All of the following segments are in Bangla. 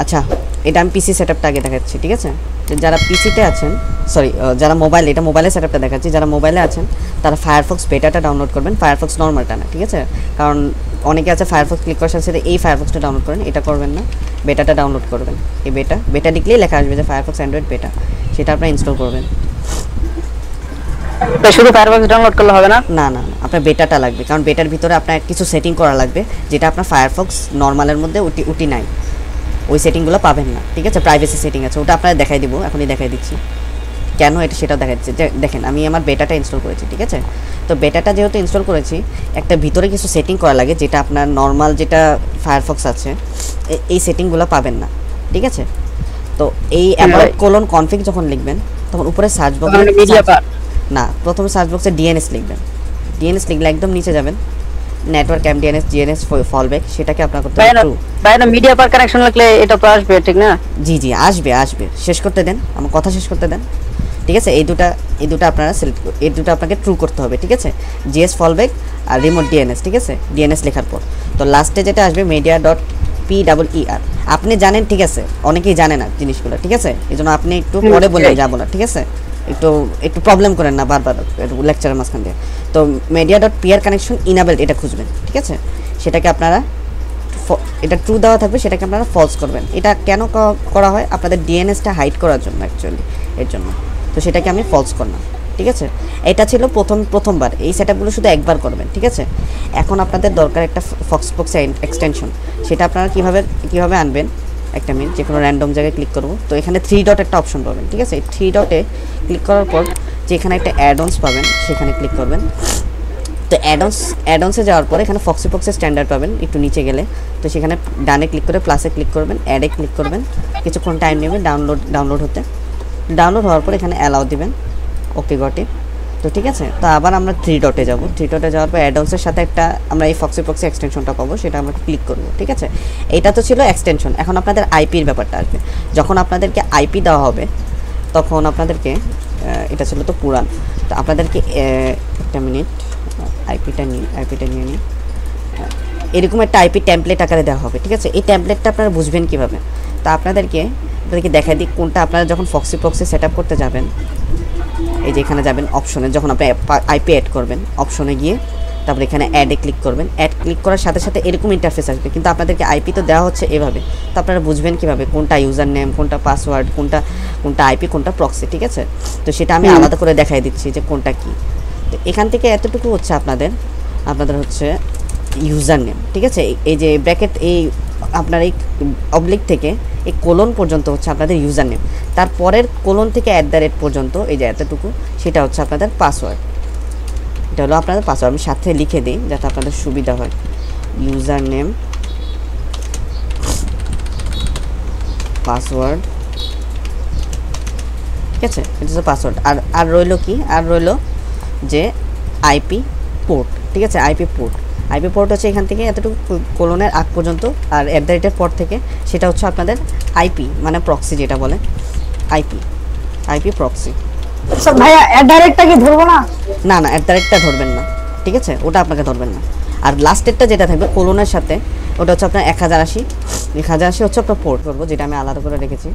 আচ্ছা, এটা আমি পিসি সেটআপটা আগে দেখাচ্ছি, ঠিক আছে? যারা পিসিতে আছেন, সরি যারা মোবাইল, এটা মোবাইলের সেটআপটা দেখাচ্ছি, যারা মোবাইলে আছেন তারা ফায়ারফক্স বেটাটা ডাউনলোড করবেন, ফায়ারফক্স নর্মালটা না, ঠিক আছে? কারণ অনেকে আছে ফায়ারফক্স ক্লিক করার সাথে এই ফায়ারফক্সটা ডাউনলোড করেন, এটা করবেন না, বেটাটা ডাউনলোড করবেন। এই বেটা লিখলেই লেখা আসবে যে ফায়ারফক্স অ্যান্ড্রয়েড বেটা, সেটা আপনারা ইনস্টল করবেন। শুধু ফায়ারফক্স ডাউনলোড করলে হবে না? না না না, আপনার বেটাটা লাগবে, কারণ বেটার ভিতরে আপনার কিছু সেটিং করা লাগবে যেটা আপনার ফায়ারফক্স নর্মালের মধ্যে উটি নাই, ওই সেটিংগুলো পাবেন না, ঠিক আছে? প্রাইভেসি সেটিং আছে, ওটা আপনারা দেখাই দিব, এখনই দেখাই দিচ্ছি কেন এটা, সেটাও দেখা দিচ্ছে। দেখেন আমি আমার বেটাটা ইনস্টল করেছি, ঠিক আছে? তো বেটাটা যেহেতু ইনস্টল করেছি, একটা ভিতরে কিছু সেটিং করা লাগে যেটা আপনার নর্মাল যেটা ফায়ারফক্স আছে এই সেটিংগুলো পাবেন না, ঠিক আছে? তো এই কোলন কনফিগ যখন লিখবেন তখন উপরে সার্চ বক্সে না, প্রথমে সার্চ বক্সে ডিএনএস লিখবেন, ডিএনএস লিখলে একদম নিচে যাবেন, নেটওয়ার্ক এমডিএনএস জিএনএস ফলব্যাক, সেটাকে আপনার করতে হবে ট্রু। বাইরে মিডিয়া পার কানেকশন লিখলে এটা তো আসবে, ঠিক না? জি জি আসবে, শেষ করতে দেন, আমার কথা শেষ করতে দেন, ঠিক আছে? এই দুটো আপনারা সিলেক্ট, এই দুটো আপনাকে ট্রু করতে হবে, ঠিক আছে? জিএস ফলব্যাক আর রিমোট ডিএনএস, ঠিক আছে? ডিএনএস লেখার পর তো লাস্টে যেটা আসবে media.peer, আপনি জানেন, ঠিক আছে? অনেকেই জানে না জিনিসগুলো, ঠিক আছে? এই জন্য আপনি একটু পরে বলে যাবো না, ঠিক আছে? একটু প্রবলেম করেন না বারবার লেকচারের মাঝখান দিয়ে। তো media.peer কানেকশন ইনেবলড এটা খুঁজবেন, ঠিক আছে? সেটাকে আপনারা, এটা ট্রু দেওয়া থাকবে, সেটাকে আপনারা ফলস করবেন। এটা কেন করা হয়? আপনাদের ডিএনএসটা হাইড করার জন্য অ্যাকচুয়ালি, এর জন্য। তো সেটাকে আমি ফলস করলাম, ঠিক আছে? এটা ছিল প্রথমবার, এই সেটআপগুলো শুধু একবার করবেন, ঠিক আছে? এখন আপনাদের দরকার একটা ফক্সবক্স এক্সটেনশন, সেটা আপনারা কীভাবে আনবেন? একটা মিনিট, যে কোনো র্যান্ডম জায়গায় ক্লিক করবো, তো এখানে 3 ডট একটা অপশন পাবেন, ঠিক আছে? এই 3 ডটে ক্লিক করার পর যেখানে একটা অ্যাডঅনস পাবেন সেখানে ক্লিক করবেন। তো অ্যাডঅনসে যাওয়ার পরে এখানে ফক্সিপক্সের স্ট্যান্ডার্ড পাবেন একটু নিচে গেলে, তো সেখানে ডানে ক্লিক করে প্লাসে ক্লিক করবেন, অ্যাডে ক্লিক করবেন, কিছুক্ষণ টাইম নেবে ডাউনলোড হতে। ডাউনলোড হওয়ার পর এখানে অ্যালাউ দিবেন, ওকে গট ইট। তো ঠিক আছে, তো আবার আমরা 3 ডটে যাব, 3 ডটে যাওয়ার পর অ্যাডঅনসের সাথে একটা আমরা এই ফক্সিপক্সি এক্সটেনশনটা পাবো, সেটা আমরা ক্লিক করব, ঠিক আছে? এটা তো ছিল এক্সটেনশন। এখন আপনাদের আইপির ব্যাপারটা আসবে। যখন আপনাদেরকে আইপি দেওয়া হবে তখন আপনাদেরকে, এটা ছিল তো পুরান, তো আপনাদেরকে একটা মিনিট আইপিটা নিয়ে নিই, এরকম একটা আইপি টেমপ্লেট আকারে দেওয়া হবে, ঠিক আছে? এই টেমপ্লেটটা আপনারা বুঝবেন কীভাবে? তা আপনাদেরকে দেখা দিই কোনটা আপনারা যখন ফক্সি সেট আপ করতে যাবেন, এই যে এখানে যাবেন অপশনে, যখন আপনি আইপি অ্যাড করবেন অপশনে গিয়ে তারপরে এখানে অ্যাডে ক্লিক করবেন। অ্যাড ক্লিক করার সাথে সাথে এরকম ইন্টারফেস আসবে, কিন্তু আপনাদেরকে আইপি তো দেওয়া হচ্ছে এভাবে, তো আপনারা বুঝবেন কীভাবে কোনটা ইউজার নেম, কোনটা পাসওয়ার্ড, কোনটা আইপি, কোনটা প্রক্সি, ঠিক আছে? তো সেটা আমি আলাদা করে দেখাই দিচ্ছি যে কোনটা কী। তো এখান থেকে এতটুকু হচ্ছে আপনাদের হচ্ছে ইউজার নেম, ঠিক আছে? এই যে ব্র্যাকেট, এই আপনার এই অবলিক থেকে এই কোলন পর্যন্ত হচ্ছে আপনাদের ইউজার নেম, তারপরের কোলন থেকে @ পর্যন্ত এই যে এতটুকু, সেটা হচ্ছে আপনাদের পাসওয়ার্ড। এটা হলো আপনাদের পাসওয়ার্ড, আমি সাথে লিখে দিই যাতে আপনাদের সুবিধা হয়। ইউজার নেম, পাসওয়ার্ড, ঠিক আছে? এটা হচ্ছে পাসওয়ার্ড। আর রইল কি? আর রইল যে আইপি পোর্ট, ঠিক আছে? আইপি পোর্ট হচ্ছে এখান থেকে এতটুকু কোলনের আগ পর্যন্ত, আর @ পর থেকে সেটা হচ্ছে আপনাদের আইপি, মানে প্রক্সি যেটা বলে, আইপি প্রক্সি। স্যার ভাইয়া @টা কি ধরবো না? না না, @টা ধরবেন না, ঠিক আছে? ওটা আপনাকে ধরবেন না। আর লাস্টেরটা যেটা থাকবে কোলনের সাথে, ওটা হচ্ছে আপনার 1080 হচ্ছে আপনার পোর্ট করবো, যেটা আমি আলাদা করে রেখেছি।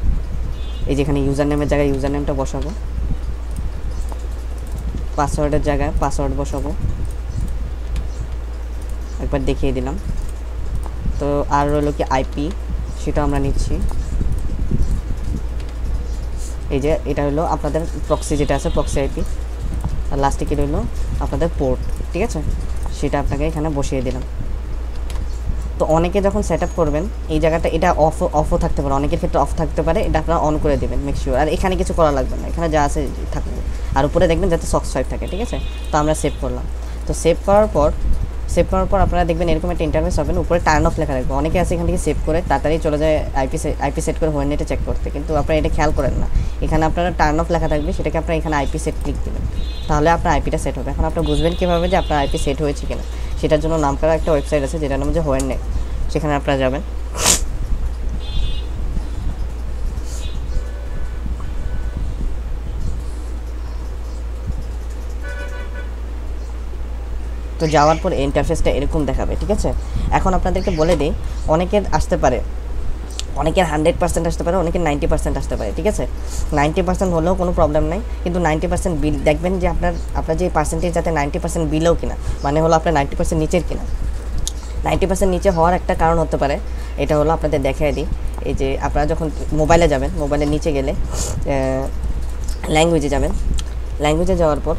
এই যেখানে ইউজার নেমের জায়গায় ইউজার নেমটা বসাবো, পাসওয়ার্ডের জায়গায় পাসওয়ার্ড বসাবো, একবার দেখিয়ে দিলাম। তো আর রইল কি আইপি, সেটা আমরা নিচ্ছি। এই যে এটা হলো আপনাদের প্রক্সি যেটা আছে, প্রক্সি আইপি। আর লাস্টে কি রইল? আপনাদের পোর্ট, ঠিক আছে? সেটা আপনাকে এখানে বসিয়ে দিলাম। তো অনেকে যখন সেট আপ করবেন এই জায়গাটা, এটা অফও থাকতে পারে, অনেকের ক্ষেত্রে অফ থাকতে পারে, এটা আপনারা অন করে দেবেন, মেক শিওর। আর এখানে কিছু করা লাগবে না, এখানে যা আছে থাকবে। আর উপরে দেখবেন যাতে সক্স 5 থাকে, ঠিক আছে? তো আমরা সেভ করলাম। তো সেভ করার পর আপনারা দেখবেন এরকম একটা ইন্টারফেস হবে, উপরে টার্ন অফ লেখা রাখবে। অনেকে আছে এখান থেকে সেভ করে তাড়াতাড়ি চলে যায় আইপি সেট করে হোয়াইট নেটে চেক করতে, কিন্তু আপনারা এটা খেয়াল করেন না। এখানে আপনারা টার্ন অফ লেখা থাকবে, সেটাকে আপনারা এখানে আইপি সেট ক্লিক দেবেন, তাহলে আপনার আইপিটা সেট হবে। এখন আপনারা বুঝবেন কীভাবে যে আপনার আইপি সেট হয়েছে কিনা, সেটার জন্য নাম করা একটা ওয়েবসাইট আছে যেটার নাম হচ্ছে হোয়াইট নেট, সেখানে আপনারা যাবেন। তো যাওয়ার পর ইন্টারফেসটা এরকম দেখাবে, ঠিক আছে? এখন আপনাদেরকে বলে দিই, অনেকের আসতে পারে অনেকের 100% আসতে পারে, অনেকের 90% আসতে পারে, ঠিক আছে। 90% হলেও কোনো প্রবলেম নাই, কিন্তু 90% বিল দেখবেন যে আপনার যে পার্সেন্টেজ যাতে 90% বিলেও কিনা, মানে হলো আপনার 90% নিচের কিনা। 90% নিচে হওয়ার একটা কারণ হতে পারে, এটা হলো আপনাদের দেখাই দিই। এই যে আপনারা যখন মোবাইলে যাবেন, মোবাইলের নিচে গেলে ল্যাঙ্গুয়েজে যাবেন, ল্যাঙ্গুয়েজে যাওয়ার পর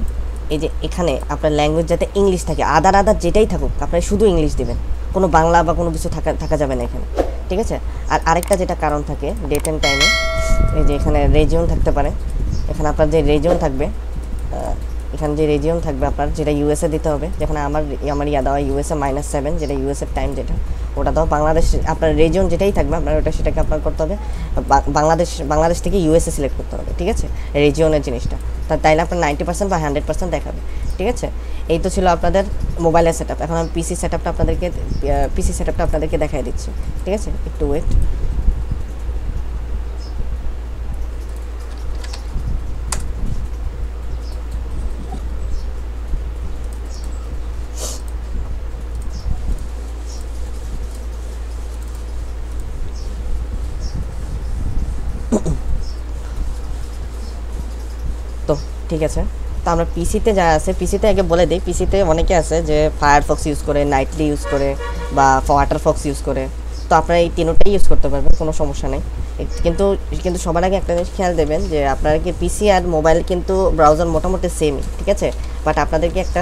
এই যে এখানে আপনার ল্যাঙ্গুয়েজ যাতে ইংলিশ থাকে, আদার যেটাই থাকুক আপনারা শুধু ইংলিশ দিবেন, কোনো বাংলা বা কোনো কিছু থাকা যাবে না এখানে, ঠিক আছে। আর আরেকটা যেটা কারণ থাকে ডেট অ্যান্ড টাইমে, এই যে এখানে রেজিয়ন থাকতে পারে, এখানে আপনার যে রেজিয়ন থাকবে, এখানে যে রেজিয়ন থাকবে আপনার যেটা ইউএসএ দিতে হবে, যেখানে আমার ইয়া দেওয়া ইউএসএ -7, যেটা ইউএসএর টাইম যেটা, ওটা দাও। বাংলাদেশ আপনার রেজিয়ন যেটাই থাকবে আপনার ওটা সেটাকে আপনার করতে হবে বাংলাদেশ থেকে ইউএসএ সিলেক্ট করতে হবে, ঠিক আছে, রেজিয়নের জিনিসটা। তাইলে আপনার 90% বা 100% দেখাবে, ঠিক আছে। এই তো ছিল আপনাদের মোবাইলের সেট আপ। এখন আমি পিসি সেট আপটা আপনাদেরকে দেখাই দিচ্ছি, ঠিক আছে, একটু ওয়েট। তো ঠিক আছে, তো আমরা পিসিতে যা আছে, পিসিতে আগে বলে দিই, পিসিতে অনেকে আছে যে ফায়ারফক্স ইউজ করে, নাইটলি ইউজ করে, বা ওয়াটারফক্স ইউজ করে। তো আপনারা এই তিনটাই ইউজ করতে পারবেন, কোনো সমস্যা নেই। কিন্তু সবার আগে একটা জিনিস খেয়াল দেবেন যে আপনারা কি পিসি আর মোবাইল কিন্তু ব্রাউজার মোটামুটি সেমই, ঠিক আছে। বাট আপনাদেরকে একটা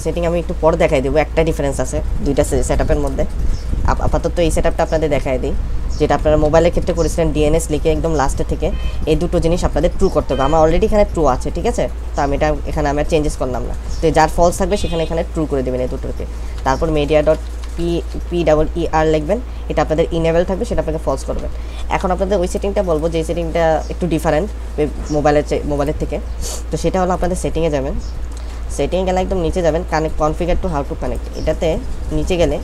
সেটিং আমি একটু পরে দেখাই দেবো, একটা ডিফারেন্স আছে দুইটা সেট আপের মধ্যে। আপাতত এই সেট আপটা আপনাদের দেখাই দিই, যেটা আপনারা মোবাইলের ক্ষেত্রে করেছিলেন ডিএনএস লিখে একদম লাস্টে থেকে। এই দুটো জিনিস আপনাদের ট্রু করতে হবে। আমার অলরেডি এখানে ট্রু আছে, ঠিক আছে, তো আমি এটা এখানে আমি চেঞ্জেস করলাম না। তো যার ফলস থাকবে সেখানে এখানে ট্রু করে দেবেন এই দুটোকে। তারপর media.PER লিখবেন, এটা আপনাদের ইনেবল থাকবে, সেটা আপনাকে ফলস করবেন। এখন আপনাদের ওই সেটিংটা বলবো যে সেটিংটা একটু ডিফারেন্ট মোবাইলের থেকে। তো সেটা হলো আপনাদের সেটিংয়ে যাবেন, সেটিংয়ে গেলে একদম নিচে যাবেন, configure to how to connect, এটাতে নিচে গেলে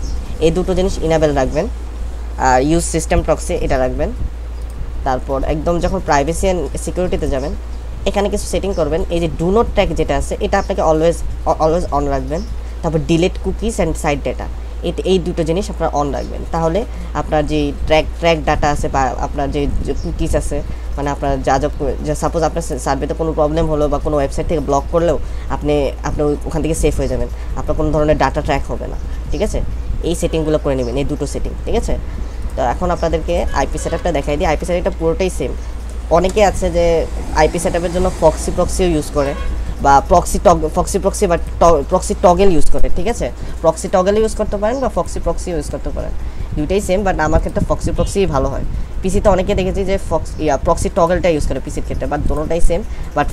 এই দুটো জিনিস ইনেবল রাখবেন, আর ইউজ সিস্টেম প্রক্সি এটা রাখবেন। তারপর একদম যখন প্রাইভেসি অ্যান্ড সিকিউরিটিতে যাবেন, এখানে কিছু সেটিং করবেন। এই যে ডু নট ট্র্যাক যেটা আছে, এটা আপনাকে অলওয়েজ অন রাখবেন। তারপর delete cookies and side data, এই দুটো জিনিস আপনারা অন রাখবেন। তাহলে আপনার যে ট্র্যাক ডাটা আছে বা আপনার যে কুকিজ আছে, মানে আপনার সাপোজ আপনার সার্ভেতে কোনো প্রবলেম হলো বা কোনো ওয়েবসাইট থেকে ব্লক করলেও আপনি ওখান থেকে সেফ হয়ে যাবেন, আপনার কোনো ধরনের ডাটা ট্র্যাক হবে না, ঠিক আছে। এই সেটিংগুলো করে নেবেন, এই দুটো সেটিং, ঠিক আছে। তো এখন আপনাদেরকে আইপি সেট আপটা দেখাই দিই। আইপি সেট আপটা পুরোটাই সেম। অনেকে আছে যে আইপি সেট আপের জন্য প্রক্সিও ইউজ করে, বা প্রক্সি বা প্রক্সি টগেল ইউজ করে, ঠিক আছে। প্রক্সি টগেল ইউজ করতে পারেন বা প্রক্সি ইউজ করতে পারেন, দুইটাই সেম। বাট আমার ক্ষেত্রে প্রক্সি ভালো হয়। পিসিতে অনেকে দেখেছি যে প্রক্সি টগেলটা ইউজ করে পিসির ক্ষেত্রে, বাট দুটোটাই সেম। বাট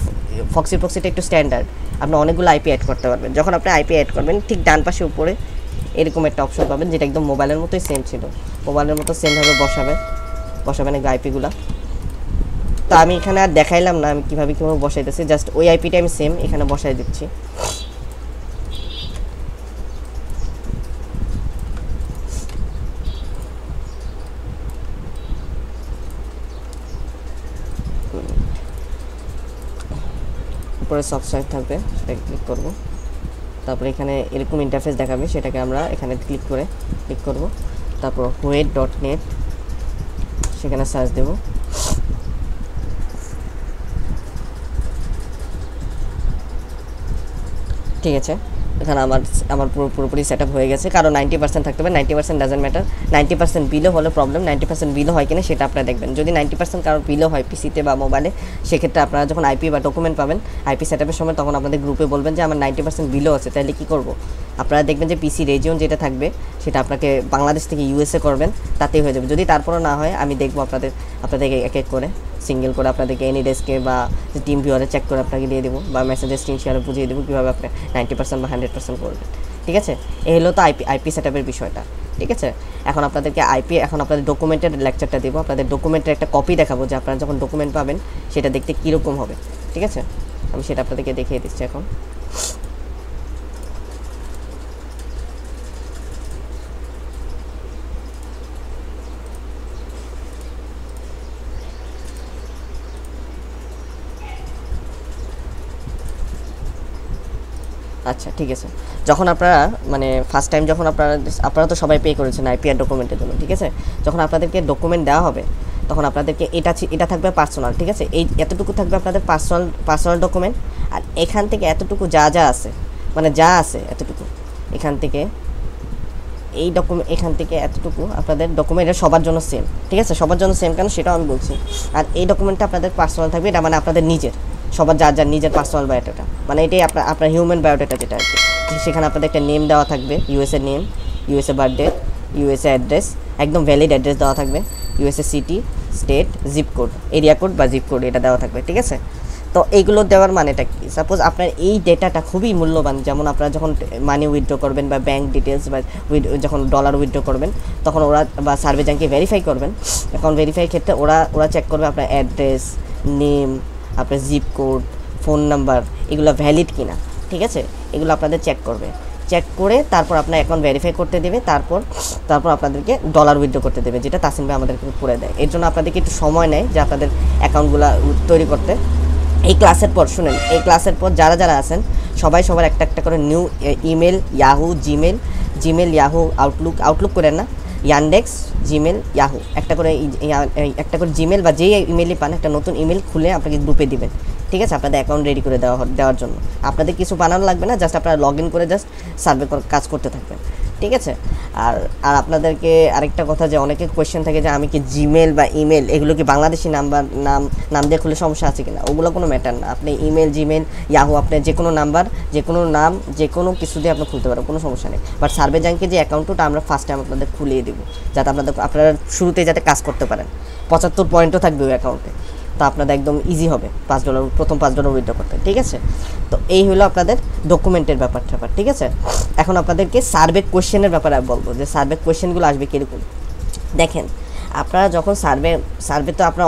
প্রক্সিটা একটু স্ট্যান্ডার্ড, আপনি অনেকগুলো আইপি অ্যাড করতে পারবেন। যখন আপনি আইপি অ্যাড করবেন, ঠিক ডান পাশে উপরে এরকম একটা অপশন পাবেন, যেটা একদম মোবাইলের মতোই সেম ছিল। মোবাইলের মতো সেমভাবে বসাবেন এই আইপিগুলো। তো আমি এখানে আর দেখাইলাম না আমি কীভাবে বসাইতেছি, জাস্ট ওই আইপিটা আমি সেম এখানে বসাই দিচ্ছি। উপরে সাবস্ক্রাইব থাকবে, সেটাকে ক্লিক করব। তারপরে এখানে এরকম ইন্টারফেস দেখাবে, সেটাকে আমরা এখানে ক্লিক করব। তারপর wait.net, সেখানে সার্চ দেব। ঠিক আছে, এখানে আমার পুরোপুরি সেট আপ হয়ে গেছে। কারণ 90% থাকতে হবে, 90% ডাজেন্ট ম্যাটার। 90% বিলো হলে প্রবলেম, 90% বিলো হয় কিনা সেটা আপনারা দেখবেন। যদি 90% কারণ বিলো হয় পিসিতে বা মোবাইলে, সেক্ষেত্রে আপনারা যখন আইপি বা ডকুমেন্ট পাবেন আইপি সেট আপের সময়, তখন আপনাদের গ্রুপে বলবেন যে আমার 90% বিলো আছে। তাহলে কী করব, আপনারা দেখবেন যে পিসি রেজিয়ন যেটা থাকবে সেটা আপনাকে বাংলাদেশ থেকে ইউএসএ করবেন, তাতেই হয়ে যাবে। যদি তারপরও না হয়, আমি দেখবো আপনাদেরকে এক এক করে সিঙ্গেল করে আপনাদেরকে এনিডেস্কে বা টিম ভিউয়ারে চেক করে আপনাকে দিয়ে দেবো, বা মেসেজের স্ক্রিন শেয়ারে বুঝিয়ে দেবো কীভাবে আপনি 90% বা 100% করবেন, ঠিক আছে। এই হলো তো আইপি সেট আপের বিষয়টা, ঠিক আছে। এখন আপনাদের ডকুমেন্টের লেকচারটা দেবো। আপনাদের ডকুমেন্টের একটা কপি দেখাবো, যে আপনারা যখন ডকুমেন্ট পাবেন সেটা দেখতে কীরকম হবে, ঠিক আছে। আমি সেটা আপনাদেরকে দেখিয়ে দিচ্ছি এখন। আচ্ছা ঠিক আছে, যখন আপনারা মানে ফার্স্ট টাইম যখন আপনারা তো সবাই পে করেছেন আইপিআর ডকুমেন্টের জন্য, ঠিক আছে। যখন আপনাদেরকে ডকুমেন্ট দেওয়া হবে তখন আপনাদেরকে এটা থাকবে পার্সোনাল, ঠিক আছে। এই এতটুকু থাকবে আপনাদের পার্সোনাল ডকুমেন্ট। আর এখান থেকে এতটুকু যা আছে মানে যা আছে এতটুকু এখান থেকে এই এখান থেকে এতটুকু আপনাদের ডকুমেন্ট, এটা সবার জন্য সেম, ঠিক আছে। সবার জন্য সেম কেন সেটাও আমি বলছি। আর এই ডকুমেন্টটা আপনাদের পার্সোনাল থাকবে, এটা মানে আপনাদের নিজের, সবার যার নিজের পার্সোনাল বায়োডাটা, মানে এটাই আপনার হিউম্যান বায়োডাটা যেটা আর কি। সেখানে আপনাদের একটা নেম দেওয়া থাকবে, USA name, USA birthday, USA address, একদম ভ্যালিড অ্যাড্রেস দেওয়া থাকবে, USA city, state, zip code, area code বা জিপ কোড এটা দেওয়া থাকবে, ঠিক আছে। তো এইগুলো দেওয়ার মানেটা কি, সাপোজ আপনার এই ডেটাটা খুবই মূল্যবান, যেমন আপনারা যখন মানি উইথড্র করবেন বা ব্যাঙ্ক ডিটেলস বা যখন ডলার উইথড্র করবেন তখন ওরা বা সার্ভে ব্যাঙ্কে ভেরিফাই করবেন, অ্যাকাউন্ট ভেরিফাই ক্ষেত্রে ওরা চেক করবে আপনার অ্যাড্রেস, নেম, আপনার জিপ কোড, ফোন নাম্বার এগুলো ভ্যালিড কিনা, ঠিক আছে। এগুলো আপনাদের চেক করবে, চেক করে তারপর আপনার অ্যাকাউন্ট ভেরিফাই করতে দেবে, তারপর আপনাদেরকে ডলার উইথড্র করতে দেবে, যেটা তাসিম ভাই আমাদেরকে করে দেয়। এর জন্য আপনাদেরকে একটু সময় নেয় যে আপনাদের অ্যাকাউন্টগুলো তৈরি করতে। এই ক্লাসের পর শুনেন, এই ক্লাসের পর যারা আছেন সবার একটা করে new email, Yahoo, Gmail, Yahoo, Outlook করেন না, ইয়ান্ডেক্স, জিমেল, ইয়াহু, একটা করে জিমেল বা যেই ইমেলই পান একটা নতুন ইমেল খুলে আপনাকে গ্রুপে দিবেন, ঠিক আছে, আপনাদের অ্যাকাউন্ট রেডি করে দেওয়ার জন্য। আপনাদের কিছু বানানো লাগবে না, জাস্ট আপনারা লগ ইন করে জাস্ট সার্ভে কাজ করতে থাকবেন, ঠিক আছে। আর আপনাদেরকে আরেকটা কথা, যে অনেকে কোয়েশ্চেন থাকে যে আমি কি জিমেল বা ইমেল এগুলো কি বাংলাদেশি নাম দিয়ে খুলে সমস্যা আছে কিনা, ওগুলো কোনো ম্যাটার না। আপনি ইমেল, জিমেল, ইয়াহু, আপনি যে কোনো নাম্বার, যে কোনো নাম, যে কোনো কিছু দিয়ে আপনি খুলতে পারেন, কোনো সমস্যা নেই। বাট সার্ভে ব্যাঙ্কে যে অ্যাকাউন্টটা আমরা ফার্স্ট টাইম আপনাদের খুলিয়ে দেবো, যাতে আপনারা শুরুতে যাতে কাজ করতে পারেন। 75 পয়েন্টও থাকবে ওই অ্যাকাউন্টে, তো আপনাদের একদম ইজি হবে $5 প্রথম $5 উইথড্র করতে, ঠিক আছে। তো এই হলো আপনাদের ডকুমেন্টের ব্যাপারটা, ঠিক আছে। এখন আপনাদেরকে সার্ভে কোয়েশ্চেনের ব্যাপারে বলবো, যে সার্ভে কোয়েশ্চেনগুলো আসবে কীরকম। দেখেন, আপনারা যখন সার্ভে তো আপনারা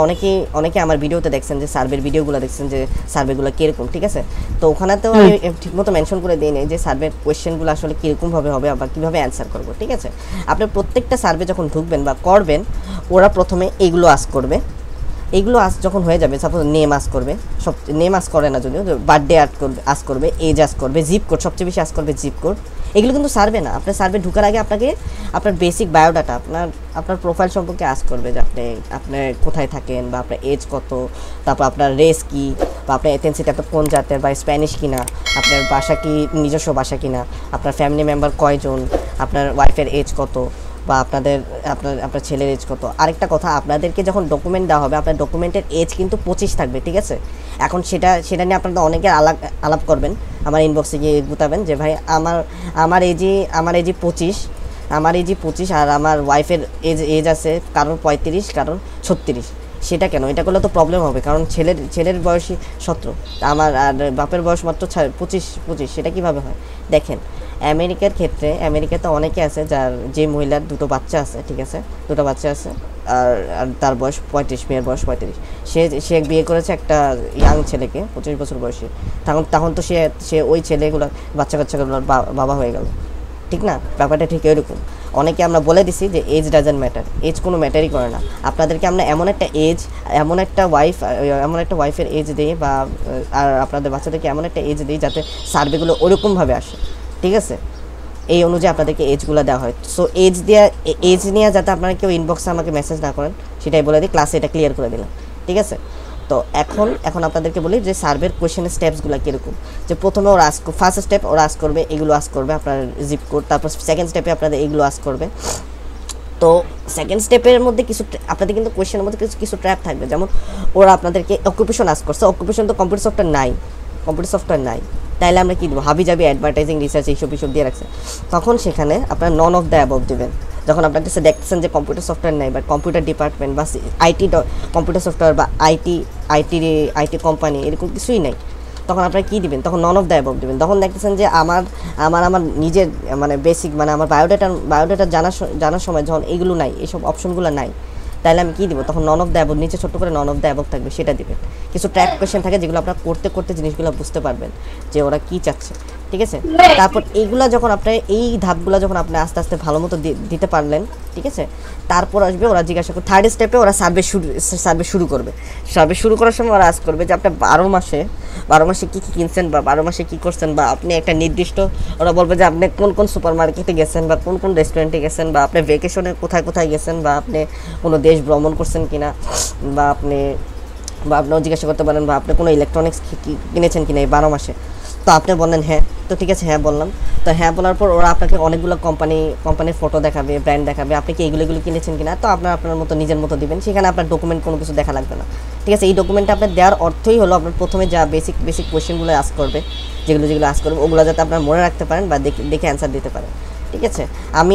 অনেকে আমার ভিডিওতে দেখছেন, যে সার্ভের ভিডিওগুলো দেখছেন যে সার্ভেগুলো কীরকম, ঠিক আছে। তো ওখানেতেও আমি ঠিকমতো মেনশন করে দিই, যে সার্ভে কোয়েশ্চেনগুলো আসলে কীরকমভাবে হবে বা কীভাবে অ্যান্সার করবো, ঠিক আছে। আপনি প্রত্যেকটা সার্ভে যখন ঢুকবেন বা করবেন, ওরা প্রথমে এইগুলো আস্ক করবে। এইগুলো যখন হয়ে যাবে, সাপোজ নেম আস করবে, সব নেম আস করে না যদিও, বার্থডে আস করবে, এজ আস করবে, জিপ কোড সবচেয়ে বেশি আস করবে, জিপ কোড। এগুলো কিন্তু সার্ভে না। আপনার সার্ভে ঢোকার আগে আপনাকে আপনার বেসিক বায়োডাটা, আপনার প্রোফাইল সম্পর্কে আস করবে, যে আপনি কোথায় থাকেন বা আপনার এজ কত, তারপর আপনার রেস কি, বা আপনার এথেন্সিটি আপনার কোন জাতের বা স্প্যানিশ কিনা, আপনার বাসা কি নিজস্ব বাসা কিনা, আপনার ফ্যামিলি মেম্বার কয়জন, আপনার ওয়াইফের এজ কত, বা আপনার ছেলের এজ কত। আরেকটা কথা, আপনাদেরকে যখন ডকুমেন্ট দেওয়া হবে, আপনার ডকুমেন্টের এজ কিন্তু 25 থাকবে, ঠিক আছে। এখন সেটা নিয়ে আপনারা অনেকে আলাপ করবেন, আমার ইনবক্সে গিয়ে গুতাবেন যে ভাই আমার এজই 25 আর আমার ওয়াইফের এজ আছে কারণ 35, কারণ 36। সেটা কেন? এটা করলে তো প্রবলেম হবে, কারণ ছেলের বয়সই 17, আমার আর বাপের বয়স মাত্র 25। সেটা কিভাবে হয়? দেখেন, আমেরিকার ক্ষেত্রে, আমেরিকাতে অনেকে আছে যে মহিলার 2টো বাচ্চা আছে, ঠিক আছে, 2টো বাচ্চা আছে, আর তার বয়স 35, মেয়ের বয়স 35। সে বিয়ে করেছে একটা ইয়াং ছেলেকে, 25 বছর বয়সী। তখন তো সে ওই ছেলেগুলোর বাচ্চাগুলোর বাবা হয়ে গেল, ঠিক না? ব্যাপারটা ঠিক এরকম। অনেকে আমরা বলে দিছি যে এজ ডাজেন্ট ম্যাটার, এজ কোনো ম্যাটারই করে না। আপনাদেরকে আমরা এমন একটা ওয়াইফের এজ দিই, বা আর আপনাদের বাচ্চাদেরকে এমন একটা এজ দিই যাতে সার্ভেগুলো ওরকমভাবে আসে, ঠিক আছে। এই অনুযায়ী আপনাদেরকে এজগুলো দেওয়া হয়। সো এজ নিয়ে যাতে আপনারা কেউ ইনবক্সে আমাকে মেসেজ না করেন, সেটাই বলে দিই, ক্লাসে এটা ক্লিয়ার করে দিলাম, ঠিক আছে। তো এখন আপনাদেরকে বলি যে সার্ভের কোয়েশ্চেনের স্টেপসগুলো কীরকম। যে প্রথমে ফার্স্ট স্টেপ ওরা আস্ক করবে, এগুলো আস্ক করবে আপনার জিপ কোড। তারপর সেকেন্ড স্টেপে আপনাদের এগুলো আস্ক করবে। তো সেকেন্ড স্টেপের মধ্যে আপনাদের কিন্তু কোয়েশ্চেনের মধ্যে কিছু ট্র্যাপ থাকবে। যেমন ওরা আপনাদেরকে অকুপেশন আস্ক করছে, অকুপেশন তো কম্পিউটার সফটওয়্যার নাই, তাইলে আমরা কী দেবো? হাবিজাবি অ্যাডভার্টাইজিং, রিসার্চ এইসব দিয়ে রাখছে। তখন সেখানে আপনার নন অফ দ্য অ্যাবভ দেবেন। যখন আপনার কাছে দেখতেছেন যে কম্পিউটার সফটওয়্যার নেই, বা কম্পিউটার ডিপার্টমেন্ট বা কম্পিউটার সফটওয়্যার বা আইটি কোম্পানি এরকম কিছুই নেই, তখন আপনারা কী দিবেন? তখন নন অফ দ্য অ্যাবভ দেবেন। তখন দেখতেছেন যে আমার নিজের মানে বেসিক, মানে আমার বায়োডাটা জানার সময় যখন এইগুলো নাই, এইসব অপশনগুলো নাই, তাহলে আমি কী দিব? তখন নন অফ দ্য অ্যাবভ, নিচে ছোট্ট করে নন অফ দ্য অ্যাবভ থাকবে, সেটা দিবেন। কিছু ট্র্যাপ কোয়েশ্চেন থাকে যেগুলো আপনারা করতে জিনিসগুলো বুঝতে পারবেন যে ওরা কী চাচ্ছে, ঠিক আছে। তারপর এইগুলা যখন আপনার এই ধাপগুলো যখন আপনি আস্তে আস্তে ভালো মতো দিতে পারলেন, ঠিক আছে, তারপর আসবে ওরা জিজ্ঞাসা করবে থার্ড স্টেপে ওরা সার্ভে শুরু করবে। সার্ভে শুরু করার সময় ওরা আজ করবে যে আপনি 12 মাসে কী কী কিনছেন বা 12 মাসে কী করছেন, বা আপনি একটা নির্দিষ্ট, ওরা বলবে যে আপনি কোন কোন সুপার মার্কেটে গেছেন বা কোন কোন রেস্টুরেন্টে গেছেন, বা আপনি ভ্যাকেশনে কোথায় কোথায় গেছেন, বা আপনি কোনো দেশ ভ্রমণ করছেন কিনা, বা আপনিও জিজ্ঞাসা করতে পারেন বা আপনি কোনো ইলেকট্রনিক্স কিনেছেন কিনা এই 12 মাসে। তো আপনি বললেন হ্যাঁ, তো ঠিক আছে হ্যাঁ বললাম। তো হ্যাঁ বলার পর ওরা আপনাকে অনেকগুলো কোম্পানির ফটো দেখাবে, ব্র্যান্ড দেখাবে, আপনি কি এগুলো কিনেছেন কিনা। তো আপনার মতো নিজের মতো দিবেন, সেখানে আপনার ডকুমেন্ট কোনো কিছু দেখা লাগবে না, ঠিক আছে। এই ডকুমেন্টটা আপনার দেওয়ার অর্থই হলো আপনার প্রথমে যা বেসিক কোয়েশ্চেনগুলো আস্ক করবে, যেগুলো আস্ক করবে ওগুলো যাতে আপনার মনে রাখতে পারেন বা দেখে অ্যান্সার দিতে পারেন, ঠিক আছে। আমি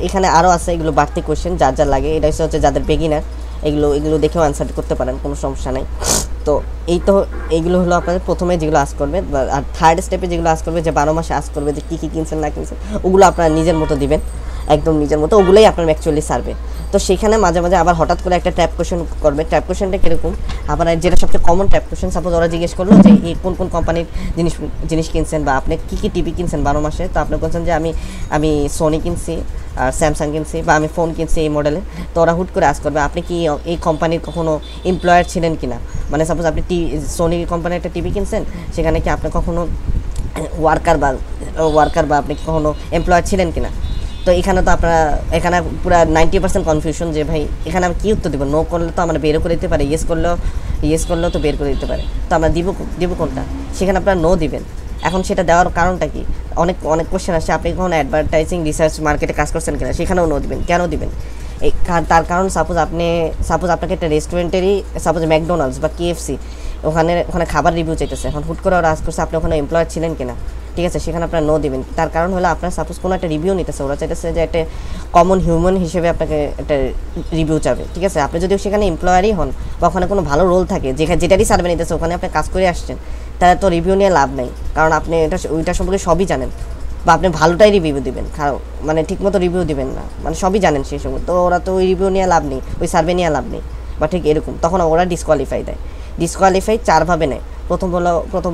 এখানে আরও আছে এগুলো বাড়তি কোয়েশ্চেন যার লাগে, এটা হচ্ছে যাদের বেগিনার, এগুলো দেখেও অ্যান্সার করতে পারেন, কোনো সমস্যা নেই। তো এইগুলো হলো আপনাদের প্রথমে যেগুলো আস্ক করবে। আর থার্ড স্টেপে যেগুলো আস্ক করবে, যে 12 মাসে আস্ক করবে যে কী কী কিনছেন না কিনছেন, ওগুলো আপনারা নিজের মতো দিবেন, একদম নিজের মতো, ওগুলোই আপনার অ্যাকচুয়ালি সার্ভে। তো সেখানে মাঝে মাঝে আবার হঠাৎ করে একটা ট্র্যাপ কোয়েশ্চেন করবে। ট্র্যাপ কোয়েশ্চেনটা কীরকম, আবার যেটা সবচেয়ে কমন ট্র্যাপ কোয়েশ্চেন, সাপোজ ওরা জিজ্ঞেস করলো যে এই কোন কোন কোম্পানির জিনিস কিনছেন বা আপনি কী কী টিভি কিনছেন 12 মাসে। তো আপনি বলছেন যে আমি সোনি কিনছি আর স্যামসাং কিনছি বা আমি ফোন কিনছি এই মডেলে। তো ওরা হুট করে আস্ক করবে আপনি কি এই কোম্পানির কখনো এমপ্লয়ার ছিলেন কিনা, মানে সাপোজ আপনি সোনি কোম্পানির একটা টিভি কিনছেন, সেখানে কি আপনি কখনো ওয়ার্কার বা আপনি কখনো এমপ্লয়ার ছিলেন কিনা। তো এখানে তো এখানে পুরো 90% কনফিউশন যে ভাই এখানে আমি কী উত্তর দেবো। নো করলে তো আমরা বেরও করে দিতে পারি, ইয়েস করলেও তো বের করে দিতে পারে। তো আমরা দিব কোনটা, সেখানে আপনারা নো দিবেন। এখন সেটা দেওয়ার কারণটা কি, অনেক কোশ্চেন আসছে আপনি কখনো অ্যাডভার্টাইজিং রিসার্চ মার্কেটে কাজ করছেন কিনা, সেখানেও নো দিবেন। কেন দিবেন তার কারণ, সাপোজ আপনাকে একটা রেস্টুরেন্টেরই, সাপোজ ম্যাকডোনাল্ডস বা KFC, ওখানে খাবার রিভিউ চাইতেছে। এখন হুট করে ওরা আস্ক করছে আপনি ওখানে এমপ্লয়ার ছিলেন কিনা, ঠিক আছে, সেখানে আপনারা নো দিবেন। তার কারণ হলো আপনার সাপোজ কোনো একটা রিভিউ নিতেছে, ওরা চাইতেছে যে একটা কমন হিউম্যান হিসেবে আপনাকে একটা রিভিউ চাবে, ঠিক আছে। আপনি যদি সেখানে এমপ্লয়ারই হন বা ওখানে কোনো ভালো রোল থাকে, যেটারই সার্ভে নিতেছে, ওখানে আপনি কাজ করে আসছেন, তাহলে তো রিভিউ নিয়ে লাভ নেই, কারণ আপনি ওইটা সম্পর্কে সবই জানেন, বা আপনি ভালোটাই রিভিউ দিবেন, মানে ঠিকমতো রিভিউ দিবেন না, মানে সবই জানেন সেই সময়। তো ওরা তো ওই রিভিউ নিয়ে লাভ নেই, ওই সার্ভে নিয়ে লাভ নেই, বা ঠিক এরকম, তখন ওরা ডিসকোয়ালিফাই দেয়। ডিসকোয়ালিফাই 4 ভাবে নেয়। প্রথম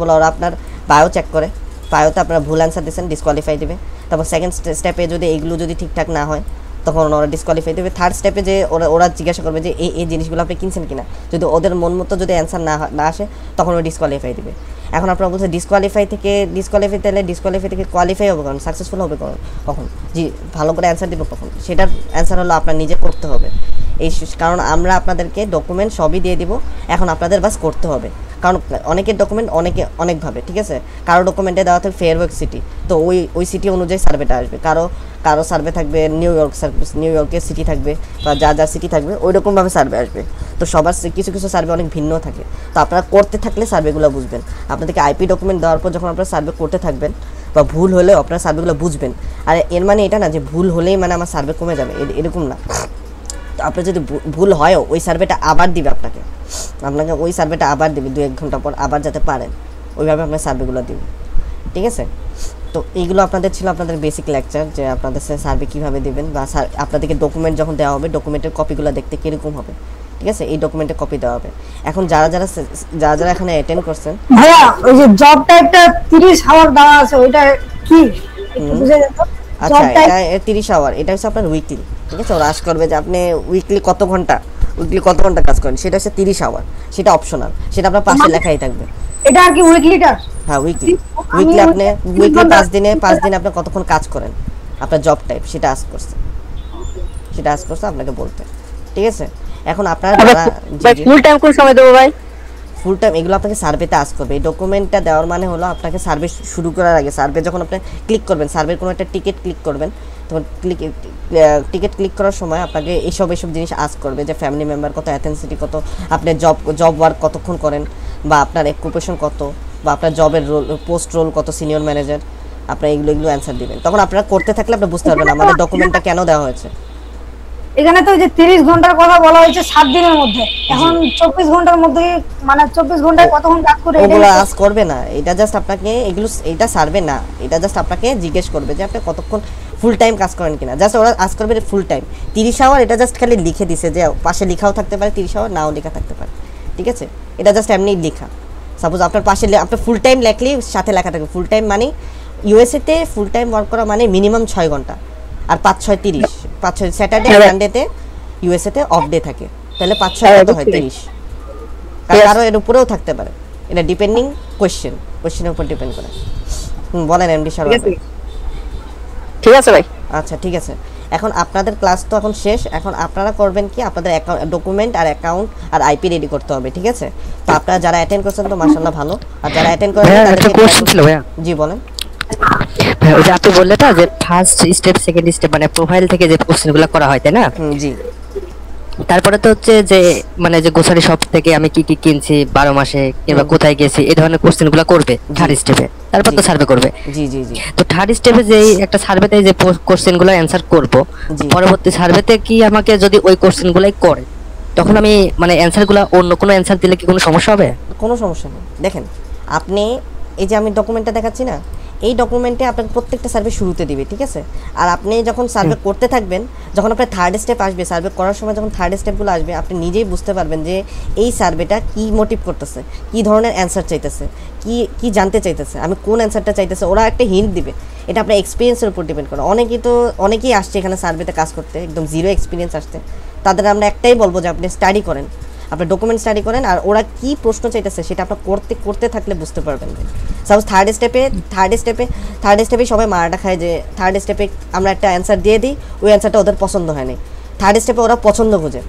বলো ওরা আপনার বায়ো চেক করে, বায়োতে আপনারা ভুল অ্যান্সার দিচ্ছেন, ডিসকোয়ালিফাই দেবে। তারপর সেকেন্ড স্টেপে যদি এইগুলো যদি ঠিকঠাক না হয়, তখন ওরা ডিসকোয়ালিফাই দেবে। থার্ড স্টেপে যে ওরা জিজ্ঞাসা করবে যে এই জিনিসগুলো আপনি কিনছেন কিনা, যদি ওদের মন মতো যদি অ্যান্সার না আসে, তখন ওরা ডিসকোয়ালিফাই দেবে। এখন আপনারা বলছেন ডিসকোয়ালিফাই থেকে কোয়ালিফাই হবে কখন, সাকসেসফুল হবে কখন, জি ভালো করে অ্যান্সার দেবো কখন, সেটার অ্যান্সার হলো আপনার নিজে করতে হবে। কারণ আমরা আপনাদেরকে ডকুমেন্ট সবই দিয়ে দিব, এখন আপনাদের বাস করতে হবে। কারণ অনেকের ডকুমেন্ট অনেকভাবে, ঠিক আছে, কারো ডকুমেন্টে দেওয়া থাকবে ফেয়ারওয়ার্ক সিটি, তো ওই সিটি অনুযায়ী সার্ভেটা আসবে। কারো সার্ভে থাকবে নিউ ইয়র্কের সিটি থাকবে, বা যা সিটি থাকবে ওই রকমভাবে সার্ভে আসবে। তো সবার কিছু সার্ভে অনেক ভিন্ন থাকে। তো আপনারা করতে থাকলে সার্ভেগুলো বুঝবেন। আপনাদেরকে আইপি ডকুমেন্ট দেওয়ার পর যখন আপনারা সার্ভে করতে থাকবেন, বা ভুল হলেও আপনারা সার্ভেগুলো বুঝবেন। আর এর মানে এটা না যে ভুল হলেই মানে আমার সার্ভে কমে যাবে, এরকম না। তো আপনার যদি ভুল হয়ও, ওই সার্ভেটা আবার দিবে আপনাকে ওই সার্ভেটা আবার দিবে 2-1 ঘন্টা পর, আবার যাতে পারেন ওইভাবে আপনার সার্ভেগুলো দিবে, ঠিক আছে। তো এইগুলো আপনাদের ছিল আপনাদের বেসিক লেকচার, যে আপনাদের সার্ভে কীভাবে দেবেন, বা আপনাদেরকে ডকুমেন্ট যখন দেওয়া হবে, ডকুমেন্টের কপিগুলো দেখতে কীরকম হবে, ঠিক আছে, এই ডকুমেন্টের কপি দেওয়া হবে। এখন যারা এখানে অ্যাটেন্ড করছেন, ভাইয়া ওই যে জবটা একটা 30 আওয়ার দেওয়া আছে, ওইটা কি একটু বুঝে দেন তো। আচ্ছা, এটা 30 আওয়ার, এটা হচ্ছে আপনার উইকলি, ঠিক আছে। ওরা আস্ক করবে যে আপনি উইকলি কত ঘন্টা কাজ করেন, সেটা হচ্ছে 30 আওয়ার, সেটা অপশনাল, সেটা আপনার পাশে লেখাই থাকবে। এটা আর কি উইকলিটা? হ্যাঁ উইকলি আপনি উইকলি 5 দিনে আপনি কতক্ষণ কাজ করেন, আপনার জব টাইপ, সেটা আস্ক করছে আপনাকে বলতে, ঠিক আছে। এখন আপনারা ফুল টাইম কোন সময় দেবো ভাই? ফুল টাইম এগুলো আপনাকে সার্ভেতে আস্ক করবে। এই ডকুমেন্টটা দেওয়ার মানে হলো আপনাকে সার্ভে শুরু করার আগে, সার্ভে যখন আপনি ক্লিক করবেন, সার্ভের কোনো একটা টিকিট ক্লিক করবেন, তখন টিকিট ক্লিক করার সময় আপনাকে এইসব জিনিস আস্ক করবে, যে ফ্যামিলি মেম্বার কত, অ্যাথেন্সিটি কত, আপনি জব ওয়ার্ক কতক্ষণ করেন, বা আপনার অকুপেশন কত, বা আপনার জবের পোস্ট রোল কত, সিনিয়র ম্যানেজার, আপনার এগুলো অ্যান্সার দিবেন। তখন আপনারা করতে থাকলে আপনি বুঝতে পারবেন আমাদের ডকুমেন্টটা কেন দেওয়া হয়েছে। এখানে তো যে 30 ঘন্টার কথা বলা হয়েছে 7 দিনের মধ্যে, এখন 24 ঘন্টার মধ্যে, মানে 24 ঘন্টায় কতক্ষণ কাজ করে ওগুলো আজ করবে না। এটা জাস্ট আপনাকে এটা সার্ভে না, এটা জাস্ট আপনাকে জিজ্ঞেস করবে যে আপনি কতক্ষণ ফুল টাইম কাজ করেন কিনা। জাস্ট ওরা আজ করবে ফুল টাইম 30 আওয়ার, এটা জাস্ট খালি লিখে দিছে, যে পাশে লেখাও থাকতে পারে 30 আওয়ার, নাও লেখা থাকতে পারে, ঠিক আছে। এটা জাস্ট এমনি লেখা। সাপোজ আপনার পাশে আপনি ফুল টাইম লেখলেই সাথে লেখা থাকবে ফুল টাইম, মানে ইউএসএ তে ফুল টাইম ওয়ার্ক করা মানে মিনিমাম 6 ঘন্টা, আর 5-6 30, 5-6 স্যাটারডে সানডেতে ইউএসএ তে অফ ডে থাকে, তাহলে 5-6 কত হয় 30, কারো এর উপরেও থাকতে পারে, এটা ডিপেন্ডিং কোশ্চেনের উপর ডিপেন্ড করে। বলেন এমডি স্যার। ঠিক আছে ভাই। আচ্ছা ঠিক আছে, এখন আপনাদের ক্লাস তো এখন শেষ, এখন আপনারা করবেন কি আপনাদের ডকুমেন্ট আর অ্যাকাউন্ট আর আইপি রেডি করতে হবে, ঠিক আছে? তো আপনারা যারা অ্যাটেন্ড করছেন তো মাশাআল্লাহ ভালো, আর যারা অ্যাটেন্ড করেন একটা কোশ্চেন ছিল ভাইয়া। জি বলেন। ভাই ওই যে আপনি বললেন না যে ফার্স্ট স্টেপ সেকেন্ড স্টেপ মানে প্রোফাইল থেকে যে কোশ্চেনগুলো করা হয় তাই না? জি। তারপরে তো হচ্ছে যে মানে যে গ্রোসারি শপ থেকে আমি কি কি কিনছি 12 মাসে কিংবা কোথায় গেছি এই ধরনের কোশ্চেনগুলো করবে থার্ড স্টেপে, তারপর তো সার্ভে করবে। জি জি জি। তো থার্ড স্টেপে যে একটা সার্ভেতে যে কোশ্চেনগুলো অ্যানসার করব, পরবর্তী সার্ভেতে কি আমাকে যদি ওই কোশ্চেনগুলাই করে তখন আমি মানে অ্যানসারগুলো অন্য কোনো অ্যানসার দিলে কি কোনো সমস্যা হবে? কোনো সমস্যা নেই। দেখেন আপনি এই যে আমি ডকুমেন্টটা দেখাচ্ছি না, এই ডকুমেন্টে আপনাকে প্রত্যেকটা সার্ভে শুরুতে দিবে, ঠিক আছে? আর আপনি যখন সার্ভে করতে থাকবেন, যখন আপনার থার্ড স্টেপ আসবে, সার্ভে করার সময় যখন থার্ড স্টেপগুলো আসবে, আপনি নিজেই বুঝতে পারবেন যে এই সার্ভেটা কি মোটিভ করতেছে, কি ধরনের অ্যান্সার চাইতেছে, কি জানতে চাইতেছে, আমি কোন অ্যান্সারটা চাইতেছে, ওরা একটা হিন্ট দিবে। এটা আপনার এক্সপিরিয়েন্সের উপর ডিপেন্ড করে। অনেকেই আসছে এখানে সার্ভেতে কাজ করতে, একদম জিরো এক্সপিরিয়েন্স আসছে, তাদের আমরা একটাই বলবো যে আপনি স্টাডি করেন, আপনার ডকুমেন্ট স্টাডি করেন, আর ওরা কি প্রশ্ন চাইতেছে সেটা আপনার করতে থাকলে বুঝতে পারবেন। সাপোজ থার্ড স্টেপে সবাই মারাটা খায় যে থার্ড স্টেপে আমরা একটা অ্যান্সার দিয়ে দিই, ওই অ্যান্সারটা ওদের পছন্দ হয় না, থার্ড স্টেপে ওরা পছন্দ খোঁজে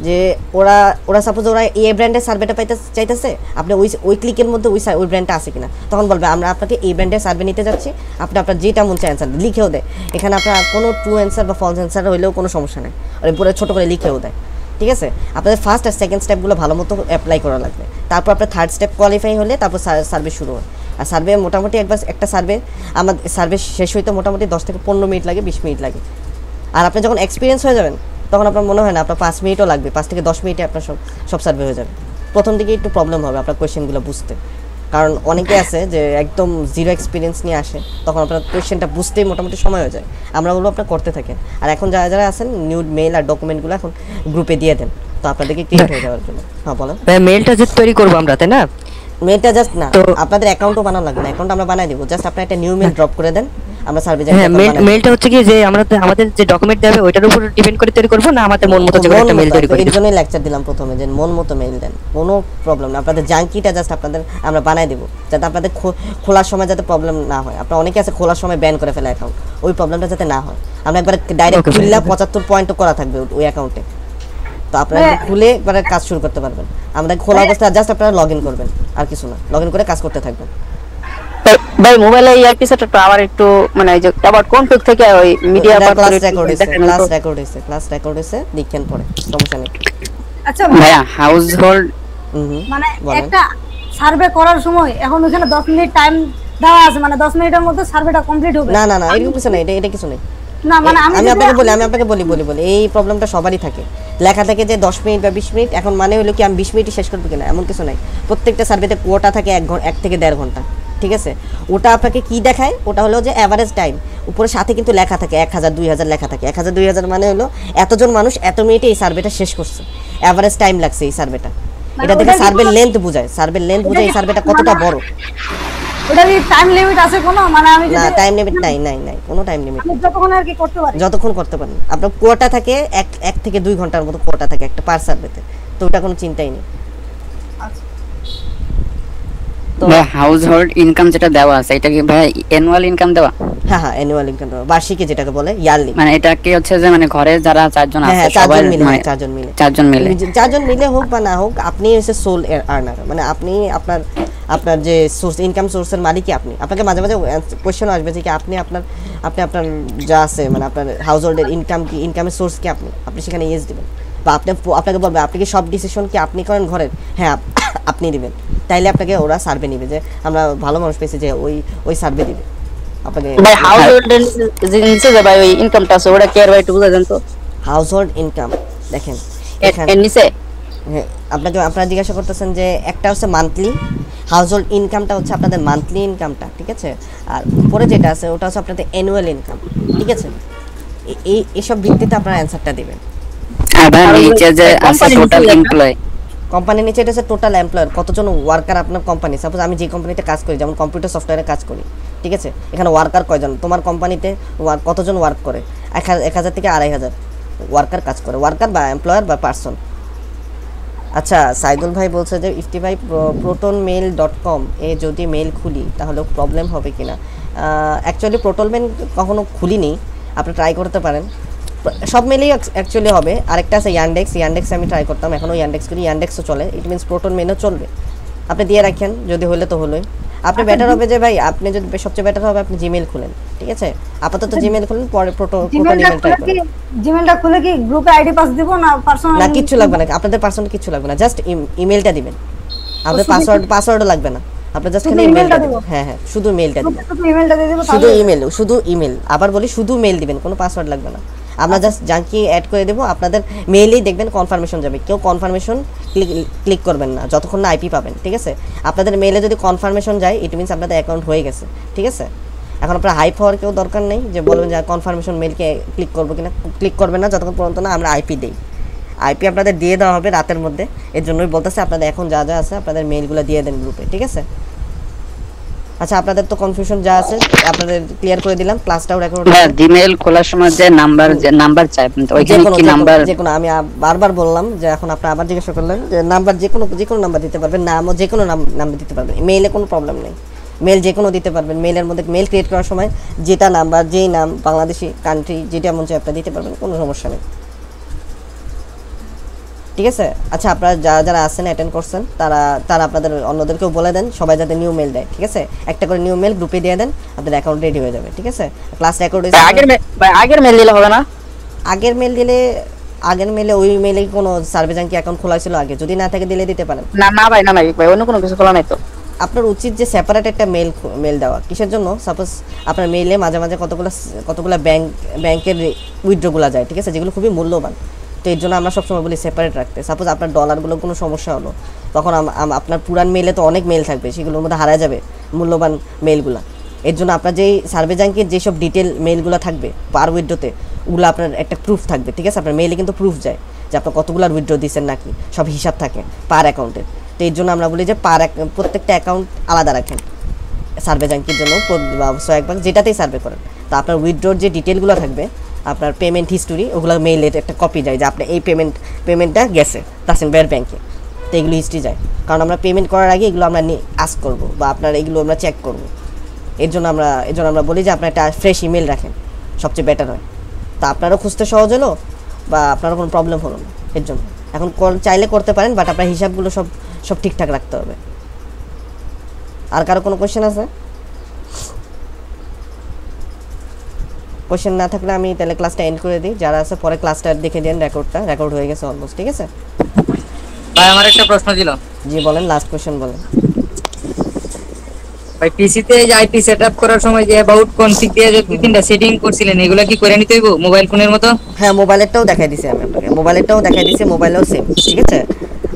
যে ওরা সাপোজ ওরা এ ব্র্যান্ডের সার্ভেটা চাইতেছে, আপনি ওই ক্লিকের মধ্যে ওই ব্র্যান্ডটা আছে কিনা, তখন বলবে আমরা আপনাকে এই ব্র্যান্ডের সার্ভে নিতে যাচ্ছি, আপনার যেটা মন চায় অ্যান্সার লিখেও দেয়, এখানে আপনার কোনো ট্রু অ্যান্সার বা ফলস অ্যান্সার হইলেও কোনো সমস্যা নেই, আর পুরো ছোটো করে লিখেও দেয়, ঠিক আছে? আপনাদের ফার্স্ট আর সেকেন্ড স্টেপগুলো ভালো মতো অ্যাপ্লাই করা লাগবে, তারপর আপনার থার্ড স্টেপ কোয়ালিফাই হলে তারপর সার্ভে শুরু হয়। আর সার্ভে মোটামুটি একটা সার্ভে শেষ হইতে মোটামুটি 10 থেকে 15 মিনিট লাগে, 20 মিনিট লাগে। আর আপনি যখন এক্সপিরিয়েন্স হয়ে যাবেন তখন আপনার মনে হয় না আপনার 5 মিনিটও লাগবে, 5 থেকে 10 মিনিটে আপনার সব সার্ভে হয়ে যাবে। প্রথম দিকে একটু প্রবলেম হবে আপনার কোয়েশ্চেনগুলো বুঝতে, কারণ অনেকে আছে যে একদম জিরো এক্সপিরিয়েন্স নিয়ে আসে, তখন আপনার কোয়েশ্চেনটা বুঝতেই মোটামুটি সময় হয়ে যায়। আমরা বলবো আপনার করতে থাকেন, আর এখন যারা আছেন নিউড মেল আর ডকুমেন্টগুলো এখন গ্রুপে দিয়ে দেন, তো আপনাদেরকে ক্লিয়ার হয়ে যাওয়ার জন্য। হ্যাঁ বলেন। মেলটা যে তৈরি করবো আমরা তাই না? মেলটা জাস্ট না, আপনাদের অ্যাকাউন্টও বানানো লাগবে না, অ্যাকাউন্ট আমরা বানাই দেবো, জাস্ট আপনি একটা নিউ মেল ড্রপ করে দেন, আমরা সার্ভে যাই। মেলটা হচ্ছে কি যে আমাদের যে ডকুমেন্ট দেবে ওইটার উপর ডিপেন্ড করে তৈরি করব না আমাদের মন মতো যে একটা মেল তৈরি করি? এর জন্যই লেকচার দিলাম প্রথমে যে মন মতো মেল দেন, কোনো প্রবলেম না, আপনাদের জাঙ্কিটা জাস্ট আপনাদের আমরা বানাই দেবো, যাতে আপনাদের খোলার সময় যাতে প্রবলেম না হয়। আপনার অনেকে আছে খোলার সময় ব্যান করে ফেলে অ্যাকাউন্ট, ওই প্রবলেমটা যাতে না হয়। আমরা একবার ডাইরেক্ট খুললে 75 পয়েন্টও করা থাকবে ওই অ্যাকাউন্টে, তো আপনারা খুলে একবারে কাজ শুরু করতে পারবেন। আমাদের খোলা অবস্থায় জাস্ট আপনারা লগ ইন করবেন, আর কিছু না, লগ ইন করে কাজ করতে থাকবেন। ভাই মোবাইলে ইয়ারপিস সেটআপটা আবার একটু মানে এই যে আবার কনফিগ থেকে ওই মিডিয়া ক্লাস রেকর্ড হইছে দেখেন পরে, সমস্যা নেই। আচ্ছা ভাইয়া হাউস হোল্ড মানে একটা সার্ভে করার সময় এখন ওখানে 10 মিনিট টাইম দেওয়া আছে, মানে 10 মিনিটের মধ্যে সার্ভেটা কমপ্লিট হবে? না এরকম কিছু নাই, এটা কিছু নেই। না মানে আমি আপনাকে বলি এই প্রবলেমটা সবারই থাকে, লেখা থাকে যে 10 মিনিট বা 20 মিনিট, এখন মানে হলো কি আমি 20 মিনিটই শেষ করব কিনা, এমন কিছু নাই। প্রত্যেকটা সার্ভেতে কোটা থাকে 1 থেকে 1.5 ঘন্টা, ঠিক আছে? ওটা আপনাকে কি দেখায়, ওটা হলো যে এভারেজ টাইম, উপরে সাথে কিন্তু লেখা থাকে 1000-2000 লেখা থাকে। 1000-2000 মানে হলো এতজন মানুষ এত মিনিটে এই সার্ভেটা শেষ করছে, এভারেজ টাইম লাগছে এই সার্ভেটা। এটা দেখে সার্ভের লেন্থ বোঝায়, এই সার্ভেটা কতটা বড়। ওটা কি টাইম লিমিট আছে কোনো? মানে আমি না টাইম লিমিট নাই, কোনো টাইম লিমিট নেই, যতক্ষণ আর কি করতে পারি, যতক্ষণ করতে পারেন। আপনার কোটা থাকে 1 থেকে 2 ঘন্টার মতো কোটা থাকে একটা পার সার্ভেতে, তো ওটা কোনো চিন্তাই নেই। তো হাউস হোল্ড ইনকাম যেটা দেওয়া আছে এটা কি ভাই অ্যানুয়াল ইনকাম দেওয়া? হ্যাঁ অ্যানুয়াল ইনকাম দেওয়া, বার্ষিকী যেটাকে বলে, ইয়ারলি। মানে এটা কি হচ্ছে যে মানে ঘরে যারা 4 জন আছে সবাই চারজন মিলে হোক বা না হোক, আপনি হচ্ছে সোল আর্নার, মানে আপনি আপনার যে সোর্স ইনকাম সোর্সের মালিকই আপনি। আপনাকে মাঝে মাঝে কোশ্চেন আসবে যে কি আপনি আপনার যা আছে মানে আপনার হাউস হোল্ডের ইনকাম কি, ইনকামের সোর্স কি, আপনি সেখানে ইয়েস দিবেন, বা আপনাকে বলবে আপনি কি সব ডিসিশন কি আপনি করেন ঘরের? হ্যাঁ আপনি দিবেন, তাইলে আপনাকে ওরা সার্ভে নিবে যে আমরা ভালো মানুষ পেয়েছি যে ওই সার্ভে দিবে আপনাকে। ভাই হাউস হোল্ডের যে নিচে যে ভাই ওই ইনকামটা আছে ওটা কি আর ভাই একটু বুঝা দেন তো? হাউস হোল্ড ইনকাম দেখেন এর নিচে আপনারা জিজ্ঞাসা করতেছেন যে একটা হচ্ছে মান্থলি হাউস হোল্ড ইনকামটা হচ্ছে আপনাদের মান্থলি ইনকামটা, ঠিক আছে? আর উপরে যেটা আছে ওটা হচ্ছে আপনাদের অ্যানুয়াল ইনকাম, ঠিক আছে? এইসব ভিত্তিতে আপনারা অ্যানসারটা দিবেন। আর ভাই নিচে যে আছে টোটাল এমপ্লয়, কোম্পানির নিচে এটা হচ্ছে টোটাল এমপ্লয়ার, কতজন ওয়ার্কার আপনার কোম্পানি। সাপোজ আমি যে কোম্পানিতে কাজ করি, যেমন কম্পিউটার সফটওয়্যারে কাজ করি, ঠিক আছে, এখানে ওয়ার্কার কয়জন, তোমার কোম্পানিতে কতজন ওয়ার্ক করে, 1000 থেকে 2500 ওয়ার্কার কাজ করে, ওয়ার্কার বা এমপ্লয়ার বা পার্সন। আচ্ছা, সাইদুল ভাই বলছে যে ইফতিভাই protonmail.com এ যদি মেল খুলি তাহলে প্রবলেম হবে কিনা। অ্যাকচুয়ালি প্রোটন মেল কখনো খুলিনি, আপনি ট্রাই করতে পারেন, সব মেলেই অ্যাকচুয়ালি হবে। আরেকটা আছে ইয়ান্ডেক্স আমি ট্রাই করতাম, এখনও ইয়ান্ডেক্স করি, ইয়ান্ডেক্সও চলে, ইট মিনস প্রোটন মেলও চলবে, আপনি দিয়ে রাখেন, যদি হলে তো হলোই। আপনি বেটার হবে যে ভাই, আপনি যদি সবচেয়ে বেটার হবে আপনি জিমেল খুলেন, ঠিক আছে, আপাতত জিমেল খুলেন, পরে প্রোটন ইমেল ট্রাই করেন। জিমেলটা খুলে কি গ্রুপে আইডি পাস দিব না পার্সোনাল? না, কিচ্ছু লাগবে না, আপনাদের পার্সোনাল কিচ্ছু লাগবে না, জাস্ট ইমেলটা দিবেন, আপনাদের পাসওয়ার্ডও লাগবে না, আপনি জাস্ট খালি ইমেলটা দিবেন। হ্যাঁ, শুধু মেলটা দিবেন, শুধু ইমেল, আবার বলি শুধু মেল দিবেন, কোনো পাসওয়ার্ড লাগবে না। আমরা জাস্ট জাঙ্কি অ্যাড করে দেবো, আপনাদের মেইলেই দেখবেন কনফার্মেশন যাবে, কেউ কনফার্মেশন ক্লিক করবেন না যতক্ষণ না আইপি পাবেন, ঠিক আছে। আপনাদের মেইলে যদি কনফার্মেশন যায়, ইট মিনস আপনাদের অ্যাকাউন্ট হয়ে গেছে, ঠিক আছে। এখন আপনার হাইপ হওয়ার কেউ দরকার নেই যে বলবেন যে কনফার্মেশন মেইলকে ক্লিক করবো কিনা, ক্লিক করবেন না যতক্ষণ পর্যন্ত না আমরা আইপি দিই। আইপি আপনাদের দিয়ে দেওয়া হবে রাতের মধ্যে, এর জন্যই বলতেছে আপনাদের এখন যা যা আছে আপনাদের মেইলগুলো দিয়ে দেন গ্রুপে, ঠিক আছে। আচ্ছা, আপনাদের তো কনফিউশন যা আছে আপনাদের ক্লিয়ার করে দিলাম, ক্লাসটাও রেকর্ড। হ্যাঁ, জিমেইল খোলার সময় যে নাম্বার চাই, ওইখানে কি নাম্বার? যেকোনো, আমি বারবার বললাম যে এখন আপনি আবার জিজ্ঞাসা করলেন যে নাম্বার যেকোনো নাম্বার দিতে পারবেন, নামও যেকোনো নাম্বার দিতে পারবেন, মেইলে কোনো প্রবলেম নেই, মেল যেকোনো দিতে পারবেন। মেলের মধ্যে মেল ক্রিয়েট করার সময় যেটা নাম্বার, যেই নাম, বাংলাদেশি কান্ট্রি, যেটা মন চায় আপনারা দিতে পারবেন, কোনো সমস্যা নেই, ঠিক আছে। আচ্ছা, আপনারা যারা আছেন অ্যাটেন্ড করছেন তারা আপনাদের অন্যদেরকেও বলে দেন, সবাই যাতে নিউ মেল দেয়, ঠিক আছে। একটা করে নিউ মেল গ্রুপে দিয়ে দেন, আপনাদের অ্যাকাউন্ট রেডি হয়ে যাবে, ঠিক আছে। ক্লাস রেকর্ড আগের মেল দিলে হবে না? আগের মেলে ওই মেলে কোনো সার্ভে জাঙ্কি অ্যাকাউন্ট খোলা ছিল আগে, যদি না থাকে দিলে দিতে পারেন। না ভাই, অন্য কোনো কিছু খোলা নাই তো। আপনার উচিত যে সেপারেট একটা মেল দেওয়া, কিসের জন্য? সাপোজ আপনার মেইলে মাঝে মাঝে কতগুলো ব্যাংকের উইথড্রগুলো যায়, ঠিক আছে, যেগুলো খুবই মূল্যবান, তো এর জন্য আমরা সবসময় বলি সেপারেট রাখতে। সাপোজ আপনার ডলারগুলো কোনো সমস্যা হলো, তখন আপনার পুরান মেইলে তো অনেক মেল থাকবে, সেগুলোর মধ্যে হারা যাবে মূল্যবান মেইলগুলো। এর জন্য আপনার যেই সার্ভে জাঙ্কির যেসব ডিটেল মেইলগুলো থাকবে পার উইথড্রোতে, ওগুলো আপনার একটা প্রুফ থাকবে, ঠিক আছে। আপনার মেইলে কিন্তু প্রুফ যায় যে আপনার কতগুলো উইথড্রো দিচ্ছেন নাকি, সব হিসাব থাকে পার অ্যাকাউন্টের। তো এর জন্য আমরা বলি যে প্রত্যেকটা অ্যাকাউন্ট আলাদা রাখেন সার্ভে জাঙ্কির জন্য, একবার যেটাতেই সার্ভে করেন। তো আপনার উইথড্রোর যে ডিটেলগুলো থাকবে, আপনার পেমেন্ট হিস্টোরি, ওগুলো মেইলের একটা কপি যায় যে আপনি এই পেমেন্টটা গেছে তাসিম ভাইয়ের ব্যাংকে, তো এগুলো হিস্ট্রি যায়। কারণ আমরা পেমেন্ট করার আগে এগুলো আমরা আস্ক করবো বা আপনার এগুলো আমরা চেক করবো। এর জন্য আমরা বলি যে আপনার একটা ফ্রেশ ইমেল রাখেন, সবচেয়ে বেটার হয়। তা আপনারও খুঁজতে সহজ হলো বা আপনারও কোনো প্রবলেম হলো না। এর জন্য এখন চাইলে করতে পারেন, বাট আপনার হিসাবগুলো সব ঠিকঠাক রাখতে হবে। আর কারো কোনো কোয়েশ্চেন আছে? কোয়েশ্চেন না থাকলে আমি তাহলে ক্লাসটা এন্ড করে দিই। যারা আছে পরে ক্লাসটা দেখে দেন, রেকর্ড হয়ে গেছে অলমোস্ট, ঠিক আছে। ভাই আমার একটা প্রশ্ন ছিল। জি বলেন, লাস্ট কোয়েশ্চেন বলেন। ভাই পিসিতে এই আইপি সেটআপ করার সময় যে অ্যাবাউট কনফিগ দিয়ে যে তিনটা সেটিং করছিলেন, এগুলা কি করে নিতে হইব মোবাইল ফোনের মতো? হ্যাঁ, মোবাইলেরটাও দেখাই দিছি আমি আপনাকে, মোবাইলেও সেম, ঠিক আছে।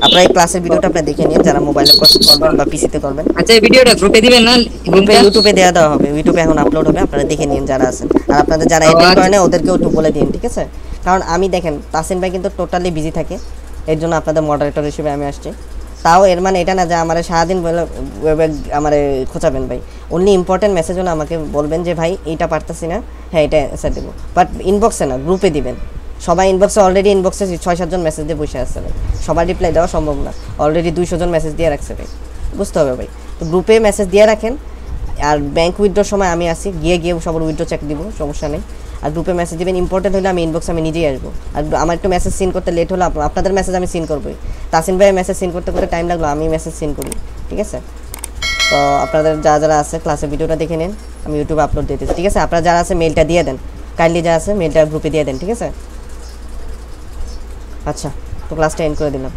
আপনারা এই ক্লাসের ভিডিওটা আপনারা দেখে নিন, যারা মোবাইলে করবেন বা পিসিতে করবেন। আচ্ছা, এই ভিডিওটা গ্রুপে দিবেন না? গ্রুপে ইউটিউবে দেওয়া হবে, ইউটিউবে এখন আপলোড হবে, আপনারা দেখে নিন যারা আছেন। আর আপনাদের যারা অ্যাটেন্ড করেন না ওদেরকেও একটু বলে দিন, ঠিক আছে। কারণ আমি দেখেন তাসিন ভাই কিন্তু টোটালি বিজি থাকে, এর জন্য আপনাদের মডারেটর হিসেবে আমি আসছি। তাও এর মানে এটা না যে আমার সারাদিন আমার খোঁচাবেন ভাই। অনলি ইম্পর্টেন্ট মেসেজ হলে আমাকে বলবেন যে ভাই এইটা পারতেছি না, হ্যাঁ এটা অ্যান্সার দেবো, বাট ইনবক্সে না, গ্রুপে দিবেন। সবাই অলরেডি ইনবক্সে 6-7 জন মেসেজ দিয়ে বসে আসছে ভাই, সবার রিপ্লাই দেওয়া সম্ভব না, অলরেডি 200 জন মেসেজ দিয়ে রাখছে ভাই, বুঝতে হবে ভাই। তো গ্রুপে মেসেজ দিয়ে রাখেন, আর ব্যাংক উইথড্রোর সময় আমি আসি, গিয়ে সবার উইথড্রো চেক দিব, সমস্যা নেই। আর গ্রুপে মেসেজ দেবেন, ইম্পর্টেন্ট হলে আমি ইনবক্সে আমি নিজেই আসবো। আর আমার একটু মেসেজ সিন করতে লেট হলো, আপনাদের মেসেজ আমি সিন করবোই। তাসিন ভাই মেসেজ সিন করতে টাইম লাগলো, আমি মেসেজ সিন করি, ঠিক আছে। তো আপনাদের যারা আছে ক্লাসের ভিডিওটা দেখে নিন, আমি ইউটিউবে আপলোড দিয়ে দিচ্ছি, ঠিক আছে। আপনারা যারা আছে মেলটা দিয়ে দেন, কাইন্ডলি যারা আছে মেলটা গ্রুপে দিয়ে দেন, ঠিক আছে। আচ্ছা, তো ক্লাসটা এন্ড করে দিলাম।